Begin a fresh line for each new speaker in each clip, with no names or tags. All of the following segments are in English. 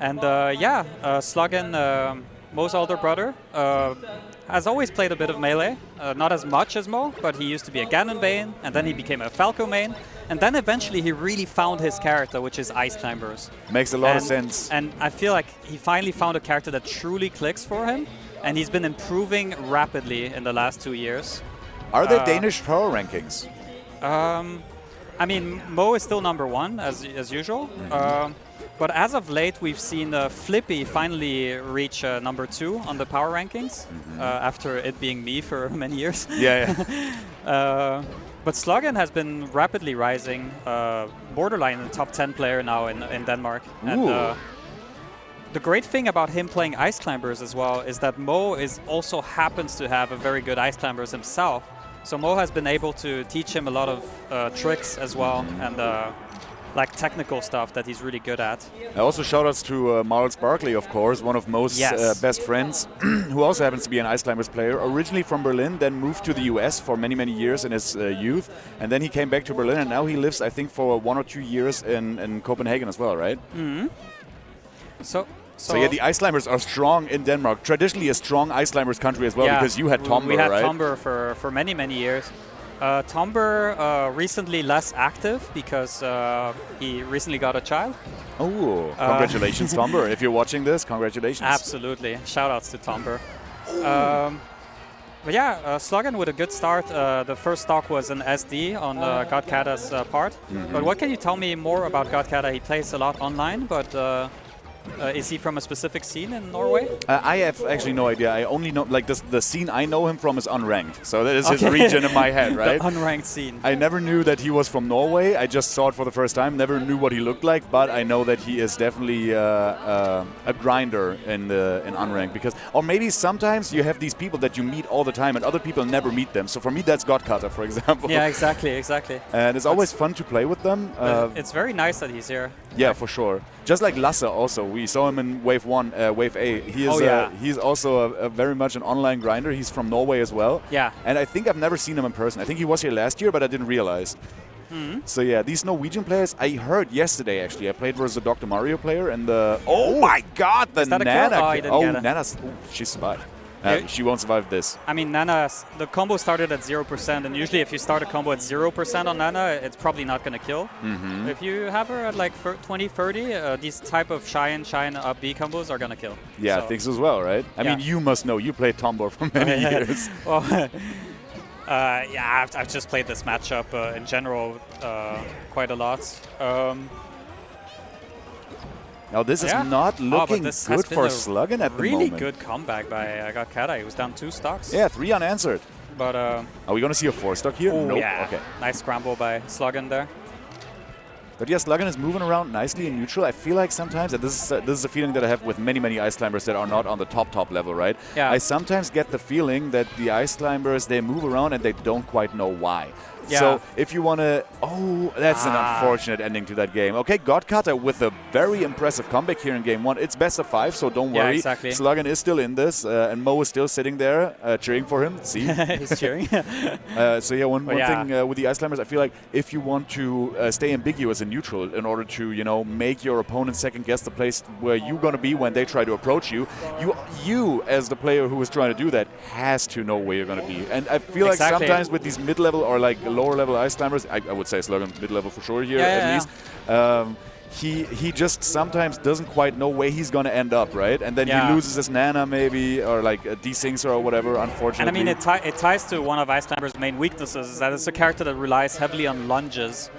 And Sluggan, Mo's older brother, has always played a bit of melee. Not as much as Mo, but he used to be a Ganon main, and then he became a Falco main. And then eventually he really found his character, which is Ice Climbers.
Makes a lot of sense.
And I feel like he finally found a character that truly clicks for him. And he's been improving rapidly in the last 2 years.
Are there Danish power rankings?
I mean, Mo is still #1 as usual. But as of late, we've seen Flippy finally reach #2 on the power rankings after it being me for many years.
Yeah.
But Sluggan has been rapidly rising, borderline the top 10 player now in Denmark. And the great thing about him playing Ice Climbers as well is that Mo also happens to have a very good Ice Climbers himself. So Mo has been able to teach him a lot of tricks as well, and like technical stuff that he's really good at.
Also shoutouts to Miles Barkley, of course, one of Mo's best friends, who also happens to be an Ice Climbers player, originally from Berlin, then moved to the US for many, many years in his youth, and then he came back to Berlin, and now he lives, I think, for 1 or 2 years in Copenhagen as well, right? So yeah, the Ice Climbers are strong in Denmark. Traditionally a strong Ice Climbers country as well, because you had Tomber,
we had
right?
Tomber for many, many years. Tomber recently less active because he recently got a child.
Oh, congratulations, Tomber. If you're watching this, congratulations.
Absolutely. Shoutouts to Tomber. But yeah, Sluggan with a good start. The first stock was an SD on Godkatta's part. But what can you tell me more about Godkatta? He plays a lot online, but is he from a specific scene in Norway?
I have actually no idea. I only know, like, the scene I know him from is unranked. So that is his region in my head, right?
The unranked scene.
I never knew that he was from Norway. I just saw it for the first time. Never knew what he looked like, but I know that he is definitely a grinder in unranked. Because, or maybe sometimes you have these people that you meet all the time and other people never meet them. So for me, that's Godkatta, for example.
Yeah, exactly.
And it's always fun to play with them.
It's very nice that he's here.
Yeah, for sure. Just like Lasse also. We saw him in Wave 1, Wave A. He is, he's also a very much an online grinder. He's from Norway as well.
Yeah.
And I think I've never seen him in person. I think he was here last year, but I didn't realize. So yeah, these Norwegian players, I heard yesterday actually. I played versus a Dr. Mario player and the... Oh my god, the Nana! Nana's... she survived. She won't survive this.
I mean, the combo started at 0%, and usually if you start a combo at 0% on Nana, it's probably not going to kill. If you have her at like 20, 30, these type of shine up B combos are going to kill.
Yeah, so. I think so as well, right? I mean, you must know. You played Tomber for many years.
Well, yeah, I've just played this matchup in general quite a lot.
Now this is not looking good for Sluggan at the moment.
Really good comeback by Godkatta. He was down 2 stocks.
Yeah, 3 unanswered.
But
are we going to see a 4 stock here? Nope.
Yeah.
Okay.
Nice scramble by Sluggan there.
But yeah, Sluggan is moving around nicely in neutral. I feel like sometimes, and this is a feeling that I have with many Ice Climbers that are not on the top level, right?
Yeah.
I sometimes get the feeling that the Ice Climbers, they move around and they don't quite know why.
Yeah.
So if you want to... Oh, that's an unfortunate ending to that game. Okay, Godkatta with a very impressive comeback here in game 1. It's best of 5, so don't worry.
Yeah, exactly.
Sluggan is still in this, and Mo is still sitting there cheering for him. See?
He's cheering.
So yeah, one thing with the Ice Climbers, I feel like if you want to stay ambiguous and neutral in order to, you know, make your opponent second guess the place where you're going to be when they try to approach you, you as the player who is trying to do that has to know where you're going to be. And I feel like sometimes with these mid-level or like lower level Ice Climbers, I would say Sluggan mid-level for sure here at least. He just sometimes doesn't quite know where he's going to end up, right? And then he loses his Nana maybe, or like a desyncs or whatever, unfortunately.
And I mean, it ties to one of Ice Climber's main weaknesses, is that it's a character that relies heavily on lunges.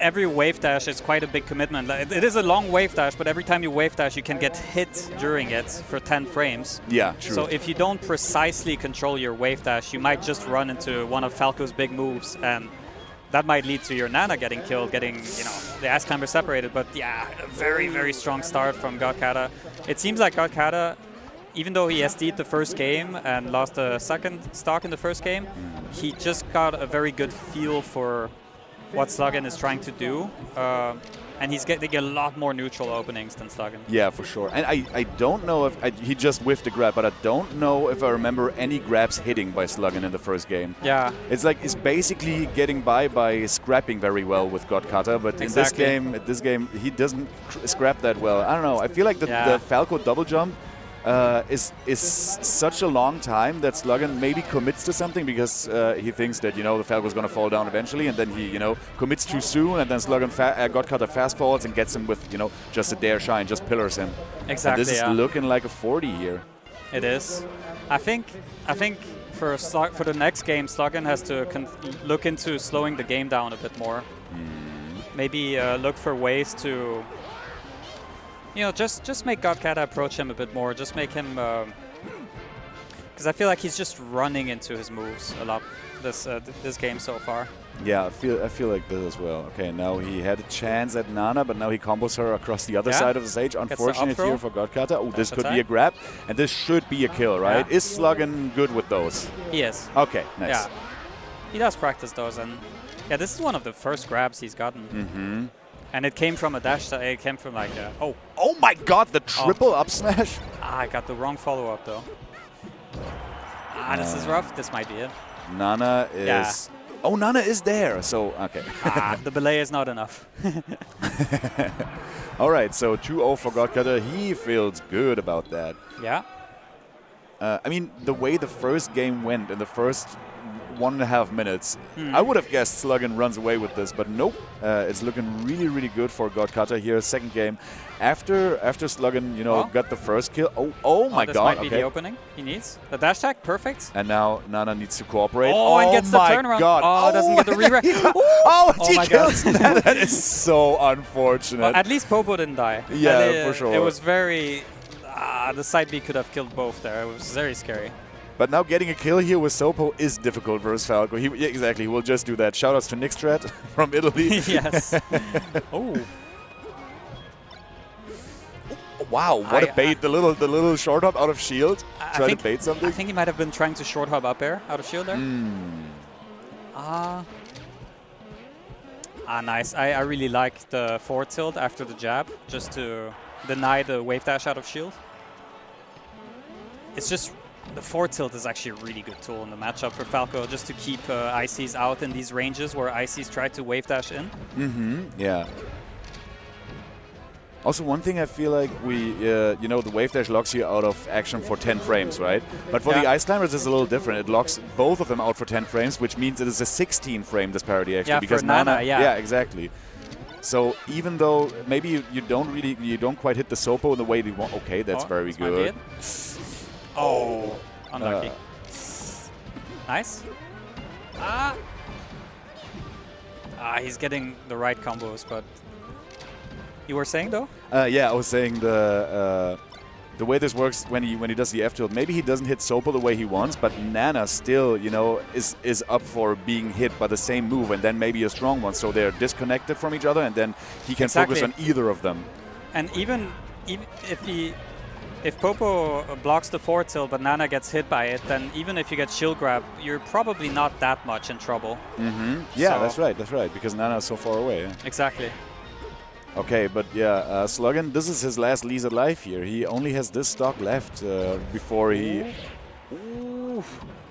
Every wave dash is quite a big commitment. It is a long wave dash, but every time you wave dash, you can get hit during it for 10 frames.
Yeah, true.
So if you don't precisely control your wave dash, you might just run into one of Falco's big moves, and that might lead to your Nana getting killed, getting, you know, the Ice Climber separated. But yeah, a very strong start from Godkatta. It seems like Godkatta, even though he SD'd the first game and lost a second stock in the first game, he just got a very good feel for what Sluggan is trying to do. And he's getting a lot more neutral openings than Sluggan.
Yeah, for sure. And I don't know if he just whiffed the grab, but I don't know if I remember any grabs hitting by Sluggan in the first game.
Yeah.
It's like it's basically getting by scrapping very well with Godkatta, but
Exactly.
in this game, he doesn't scrap that well. I don't know. I feel like the Falco double jump is such a long time that Sluggan maybe commits to something because he thinks that the Falco's going to fall down eventually, and then he commits too soon, and then Sluggan Godkatta fast forwards and gets him with just a dare shine, just pillars him.
Exactly.
And this is looking like a 40 here.
It is. I think for the next game, Sluggan has to look into slowing the game down a bit more. Maybe look for ways to. Just make Godkatta approach him a bit more. Just make him, because I feel like he's just running into his moves a lot this game so far.
Yeah, I feel like this as well. Okay, now he had a chance at Nana, but now he combos her across the other side of the stage. Unfortunate here for Godkatta. Oh, this could be a grab, and this should be a kill, right? Yeah. Is Sluggan good with those?
He is.
Okay, nice.
Yeah, he does practice those, and yeah, this is one of the first grabs he's gotten. And it came from a dash. It came from like
oh my God, the triple up smash.
I got the wrong follow up though. This is rough. This might be it.
Nana is. Yeah. Oh, Nana is there. So okay.
The belay is not enough.
All right. So 2-0 for Godkatta. He feels good about that.
Yeah.
I mean, the way the first game went in the first 1.5 minutes, I would have guessed Sluggan runs away with this, but nope. It's looking really, really good for Godkatta here. Second game, after Sluggan, got the first kill. Oh my
this
God!
Might be the opening he needs. The dash tag, perfect.
And now Nana needs to cooperate.
And gets the turnaround.
God.
Doesn't get the re-rack.
He kills that. That is so unfortunate.
Well, at least Popo didn't die.
Yeah, for sure.
It was very. The side B could have killed both there. It was very scary.
But now getting a kill here with Sopo is difficult versus Falco. Exactly, he will just do that. Shoutouts to Nickstrat from Italy.
Yes. Oh.
Wow, what a bait. The little short hop out of shield. Try to bait something.
I think he might have been trying to short hop up air out of shield there. Nice. I really like the forward tilt after the jab, just to deny the wave dash out of shield. It's just... The forward tilt is actually a really good tool in the matchup for Falco, just to keep ICs out in these ranges where ICs try to wave dash in.
Yeah. Also, one thing I feel like the wave dash locks you out of action for 10 frames, right? But for the Ice Climbers, it's a little different. It locks both of them out for 10 frames, which means it is a 16-frame disparity actually.
Yeah,
because
for Nana,
yeah, exactly. So even though maybe you don't quite hit the Sopo in the way you want. Okay, that's very good.
Oh, unlucky. Nice. He's getting the right combos, but you were saying though?
Yeah, I was saying the way this works when he does the F tilt. Maybe he doesn't hit Sopo the way he wants, but Nana still is up for being hit by the same move, and then maybe a strong one. So they're disconnected from each other, and then he can focus on either of them.
And even if Popo blocks the forward tilt but Nana gets hit by it, then even if you get shield grab, you're probably not that much in trouble.
Yeah, that's right, because Nana is so far away. Yeah.
Exactly.
Okay, but yeah, Sluggan, this is his last lease at life here. He only has this stock left before he...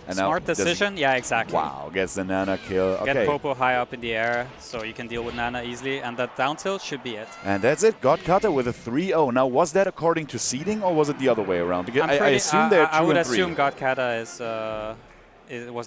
And
smart decision, yeah, exactly.
Wow, gets the Nana kill. Okay.
Get Popo high up in the air so you can deal with Nana easily, and that down tilt should be it.
And that's it, Godkatta with a 3-0. Now, was that according to seeding, or was it the other way around? Because I assume they're 2 and 3.
I would assume Godkatta was